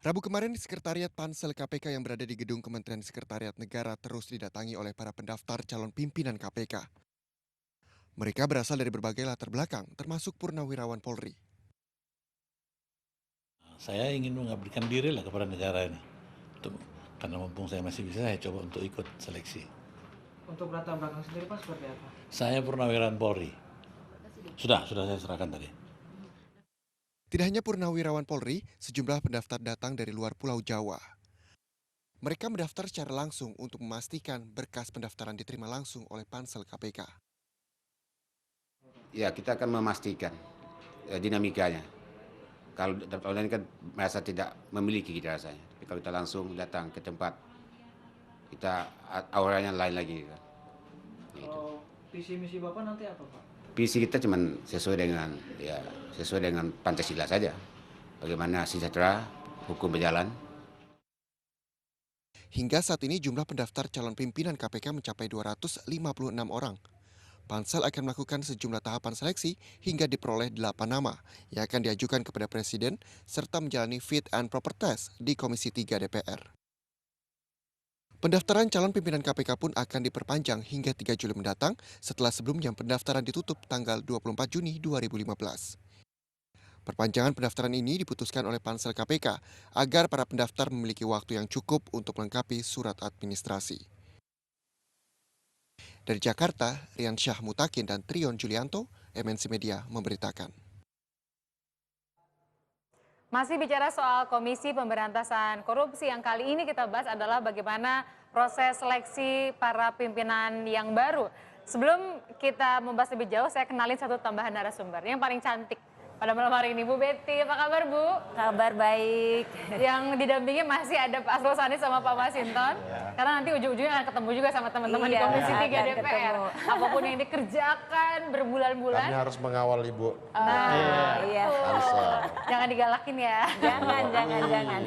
Rabu kemarin, Sekretariat Pansel KPK yang berada di gedung Kementerian Sekretariat Negara terus didatangi oleh para pendaftar calon pimpinan KPK. Mereka berasal dari berbagai latar belakang, termasuk purnawirawan Polri. Saya ingin mengabdikan diri lah kepada negara ini. Karena mumpung saya masih bisa, saya coba untuk ikut seleksi. Untuk latar belakang sendiri Pak seperti apa? Saya purnawirawan Polri. Sudah saya serahkan tadi. Tidak hanya purnawirawan Polri, sejumlah pendaftar datang dari luar Pulau Jawa. Mereka mendaftar secara langsung untuk memastikan berkas pendaftaran diterima langsung oleh Pansel KPK. Ya, kita akan memastikan dinamikanya. Kalau daftar online kan merasa tidak memiliki kita rasanya. Tapi kalau kita langsung datang ke tempat, kita auranya lain lagi. Kan. Gitu. Kalau visi misi Bapak nanti apa Pak? Visi kita cuma sesuai dengan Pancasila saja. Bagaimana sejahtera, hukum berjalan. Hingga saat ini jumlah pendaftar calon pimpinan KPK mencapai 256 orang. Pansel akan melakukan sejumlah tahapan seleksi hingga diperoleh 8 nama yang akan diajukan kepada Presiden serta menjalani fit and proper test di Komisi 3 DPR. Pendaftaran calon pimpinan KPK pun akan diperpanjang hingga 3 Juli mendatang setelah sebelumnya pendaftaran ditutup tanggal 24 Juni 2015. Perpanjangan pendaftaran ini diputuskan oleh Pansel KPK agar para pendaftar memiliki waktu yang cukup untuk melengkapi surat administrasi. Dari Jakarta, Rian Syah Mutakin dan Trion Julianto, MNC Media memberitakan. Masih bicara soal Komisi Pemberantasan Korupsi, yang kali ini kita bahas adalah bagaimana proses seleksi para pimpinan yang baru. Sebelum kita membahas lebih jauh, saya kenalin satu tambahan narasumber yang paling cantik pada malam hari ini, Bu Betty. Apa kabar, Bu? Kabar baik. Yang didampingi masih ada Pak Asrul Sani sama Pak Masinton. Karena nanti ujung-ujungnya akan ketemu juga sama teman-teman di Komisi 3 akan DPR. ketemu. Apapun yang dikerjakan berbulan-bulan. Kami harus mengawal Ibu. Iya. Betul. Jangan digalakin ya. Jangan.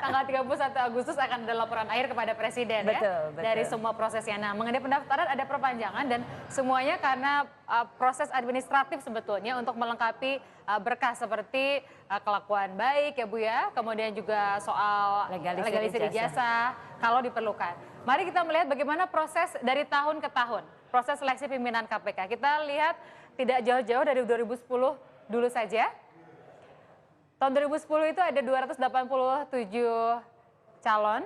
Tanggal 31 Agustus akan ada laporan akhir kepada Presiden Betul. dari semua prosesnya. Nah, mengenai pendaftaran ada perpanjangan dan semuanya karena proses administratif sebetulnya untuk melengkapi berkas seperti kelakuan baik ya Bu ya, kemudian juga soal legalisir ijazah kalau diperlukan. Mari kita melihat bagaimana proses dari tahun ke tahun, proses seleksi pimpinan KPK. Kita lihat tidak jauh-jauh dari 2010 dulu saja. Tahun 2010 itu ada 287 calon.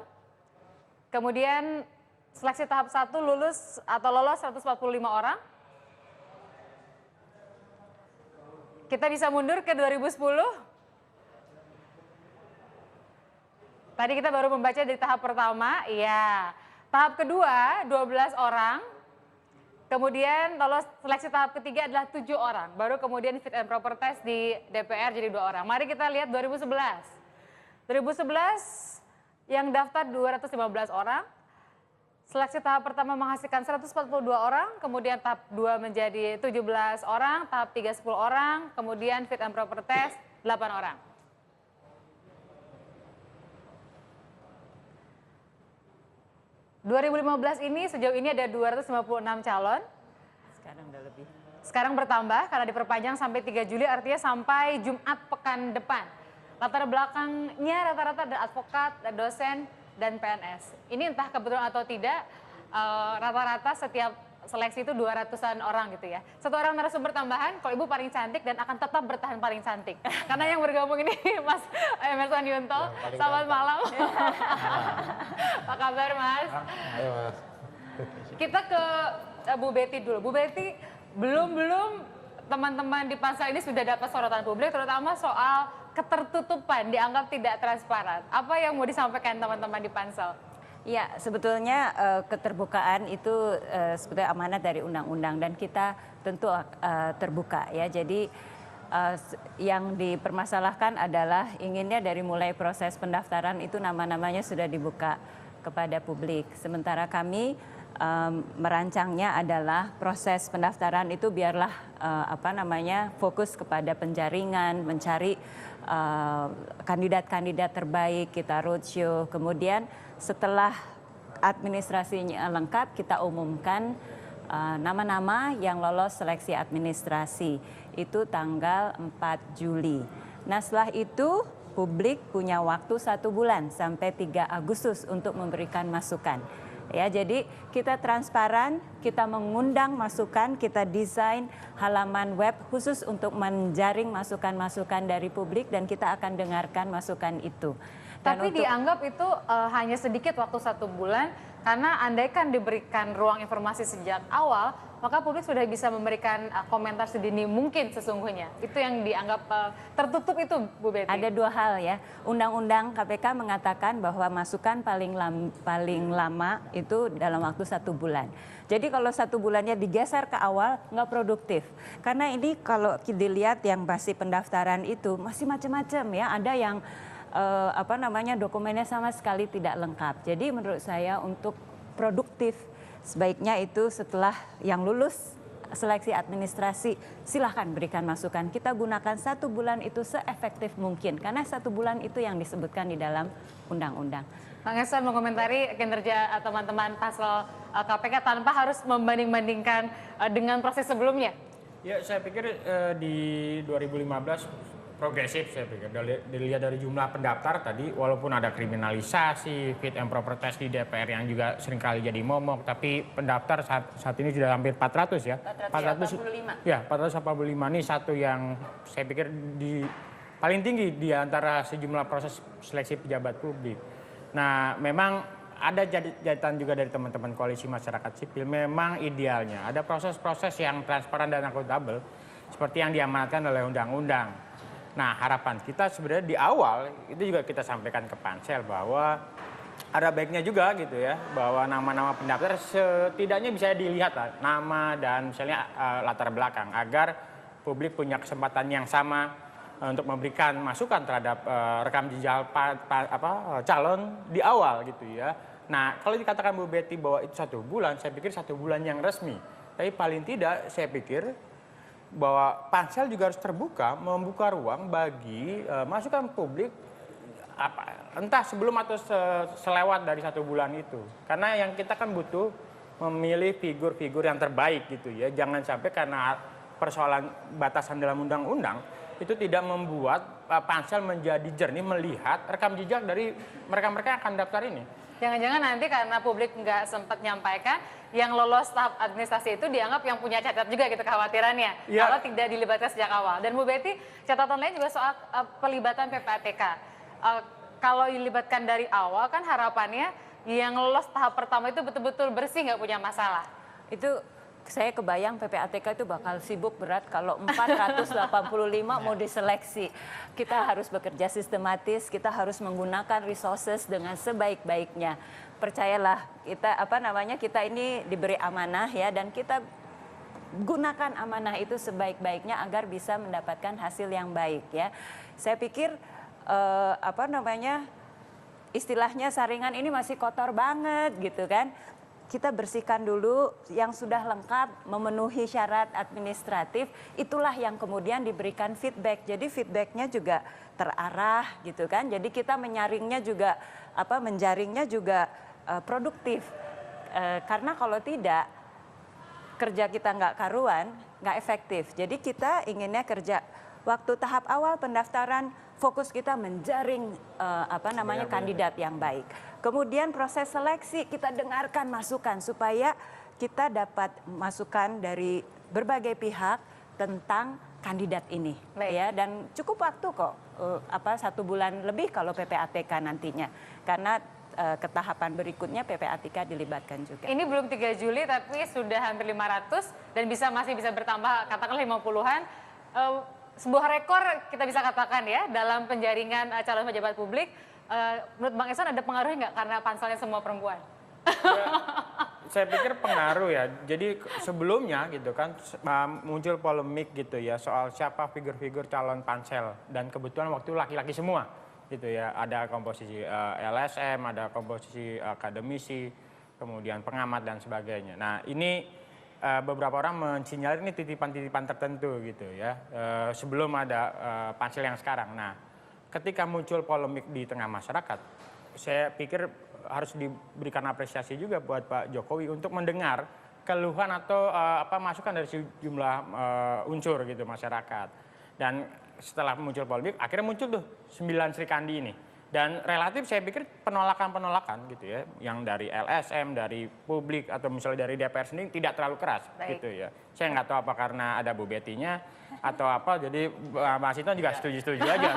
Kemudian seleksi tahap 1 lulus atau lolos 145 orang. Kita bisa mundur ke 2010. Tadi kita baru membaca dari tahap pertama, iya. Tahap kedua 12 orang. Kemudian lolos seleksi tahap ketiga adalah 7 orang. Baru kemudian fit and proper test di DPR jadi 2 orang. Mari kita lihat 2011. 2011 yang daftar 215 orang. Seleksi tahap pertama menghasilkan 142 orang, kemudian tahap 2 menjadi 17 orang, tahap 3 10 orang, kemudian fit and proper test 8 orang. ...2015 ini sejauh ini ada 256 calon. Sekarang udah lebih. Sekarang bertambah karena diperpanjang sampai 3 Juli, artinya sampai Jumat pekan depan. Latar belakangnya rata-rata ada advokat, ada dosen, dan PNS. Ini entah kebetulan atau tidak, rata-rata setiap seleksi itu 200-an orang gitu ya. Satu orang narasumber tambahan, kalau Ibu paling cantik dan akan tetap bertahan paling cantik. Karena yang bergabung ini Mas Emerson Yunto. Selamat malam. Apa kabar Mas? Ayo Mas. Kita ke Bu Betty dulu. Bu Betty, belum teman-teman di Pansel ini sudah dapat sorotan publik, terutama soal ketertutupan, dianggap tidak transparan. Apa yang mau disampaikan teman-teman di Pansel? Ya, sebetulnya keterbukaan itu sebetulnya amanat dari undang-undang dan kita tentu terbuka ya. Jadi yang dipermasalahkan adalah inginnya dari mulai proses pendaftaran itu nama-namanya sudah dibuka kepada publik. Sementara kami merancangnya adalah proses pendaftaran itu biarlah fokus kepada penjaringan, mencari kandidat-kandidat terbaik, kita roadshow. Kemudian setelah administrasinya lengkap, kita umumkan nama-nama yang lolos seleksi administrasi. Itu tanggal 4 Juli. Nah setelah itu publik punya waktu 1 bulan sampai 3 Agustus untuk memberikan masukan. Ya, jadi kita transparan, kita mengundang masukan, kita desain halaman web khusus untuk menjaring masukan-masukan dari publik dan kita akan dengarkan masukan itu. Dan Tapi dianggap itu hanya sedikit waktu 1 bulan karena andaikan diberikan ruang informasi sejak awal, maka publik sudah bisa memberikan komentar sedini mungkin sesungguhnya. Itu yang dianggap tertutup itu, Bu Betty. Ada 2 hal ya. Undang-undang KPK mengatakan bahwa masukan paling lama itu dalam waktu 1 bulan. Jadi kalau 1 bulannya digeser ke awal nggak produktif. Karena ini kalau dilihat yang masih pendaftaran itu masih macam-macam ya. Ada yang dokumennya sama sekali tidak lengkap. Jadi menurut saya untuk produktif sebaiknya itu setelah yang lulus seleksi administrasi silahkan berikan masukan. Kita gunakan 1 bulan itu seefektif mungkin karena 1 bulan itu yang disebutkan di dalam undang-undang. Bang Eson mengomentari kinerja teman-teman paslon KPK tanpa harus membanding-bandingkan dengan proses sebelumnya. Ya, saya pikir di 2015 progresif, saya pikir dilihat dari jumlah pendaftar tadi, walaupun ada kriminalisasi, fit and proper test di DPR yang juga seringkali jadi momok, tapi pendaftar saat ini sudah hampir 400 ya. 485. Ya, 485 ini satu yang saya pikir paling tinggi di antara sejumlah proses seleksi pejabat publik. Nah, memang ada jahitan juga dari teman-teman koalisi masyarakat sipil, memang idealnya ada proses-proses yang transparan dan akuntabel seperti yang diamanatkan oleh undang-undang. Nah, harapan kita sebenarnya di awal itu juga kita sampaikan ke Pansel bahwa ada baiknya juga gitu ya, bahwa nama-nama pendaftar setidaknya bisa dilihat lah, nama dan misalnya latar belakang agar publik punya kesempatan yang sama untuk memberikan masukan terhadap rekam jejak calon di awal gitu ya. Nah, kalau dikatakan Bu Betty bahwa itu 1 bulan, saya pikir 1 bulan yang resmi. Tapi paling tidak saya pikir bahwa Pansel juga harus terbuka, membuka ruang bagi masukan publik entah sebelum atau selewat dari 1 bulan itu. Karena yang kita kan butuh memilih figur-figur yang terbaik gitu ya. Jangan sampai karena persoalan batasan dalam undang-undang itu tidak membuat Pansel menjadi jernih melihat rekam jejak dari mereka-mereka yang akan daftar ini. Jangan-jangan nanti karena publik nggak sempat menyampaikan, yang lolos tahap administrasi itu dianggap yang punya catat juga gitu kekhawatirannya. Ya. Kalau tidak dilibatkan sejak awal. Dan Bu Betty, catatan lain juga soal pelibatan PPATK. Kalau dilibatkan dari awal kan harapannya yang lolos tahap pertama itu betul-betul bersih, nggak punya masalah. Itu saya kebayang PPATK itu bakal sibuk berat kalau 485 mau diseleksi. Kita harus bekerja sistematis, kita harus menggunakan resources dengan sebaik-baiknya. Percayalah, kita ini diberi amanah ya, dan kita gunakan amanah itu sebaik-baiknya agar bisa mendapatkan hasil yang baik ya. Saya pikir istilahnya saringan ini masih kotor banget gitu kan. Kita bersihkan dulu yang sudah lengkap memenuhi syarat administratif, itulah yang kemudian diberikan feedback. Jadi feedbacknya juga terarah gitu kan. Jadi kita menyaringnya juga menjaringnya juga produktif. Karena kalau tidak kerja kita nggak karuan, nggak efektif. Jadi kita inginnya kerja waktu tahap awal pendaftaran, fokus kita menjaring kandidat yang baik. Kemudian proses seleksi kita dengarkan masukan supaya kita dapat masukan dari berbagai pihak tentang kandidat ini. Ya, dan cukup waktu kok 1 bulan lebih kalau PPATK nantinya. Karena ke tahapan berikutnya PPATK dilibatkan juga. Ini belum 3 Juli tapi sudah hampir 500 dan masih bisa bertambah katakanlah 50-an. Sebuah rekor kita bisa katakan ya dalam penjaringan calon pejabat publik. Menurut Bang Eson ada pengaruhnya nggak karena panselnya semua perempuan? Ya, saya pikir pengaruh ya. Jadi sebelumnya gitu kan muncul polemik gitu ya soal siapa figur-figur calon pansel, dan kebetulan waktu laki-laki semua gitu ya. Ada komposisi LSM, ada komposisi akademisi, kemudian pengamat dan sebagainya. Nah, ini beberapa orang mensinyalir ini titipan-titipan tertentu gitu ya, sebelum ada pansel yang sekarang. Nah, ketika muncul polemik di tengah masyarakat, saya pikir harus diberikan apresiasi juga buat Pak Jokowi untuk mendengar keluhan atau masukan dari sejumlah unsur gitu masyarakat. Dan setelah muncul polemik, akhirnya muncul tuh 9 Sri Kandi ini. Dan relatif saya pikir penolakan-penolakan gitu ya, yang dari LSM, dari publik atau misalnya dari DPR sendiri tidak terlalu keras gitu ya. Saya nggak tahu apa karena ada Bu Betty-nya atau apa, jadi Mas Hinton juga setuju-setuju aja.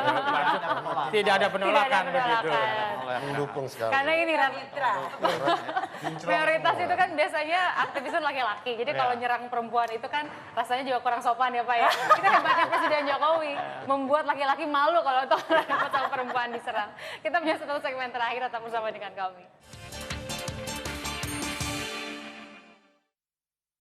Tidak ada penolakan begitu. Mendukung sekali. Karena ini mayoritas itu kan biasanya aktivis laki-laki. Jadi kalau nyerang perempuan itu kan rasanya juga kurang sopan ya Pak ya. Itu hebatnya Presiden Jokowi, membuat laki-laki malu kalau sama perempuan diserang. Kita punya satu segmen terakhir, tetap bersama dengan kami.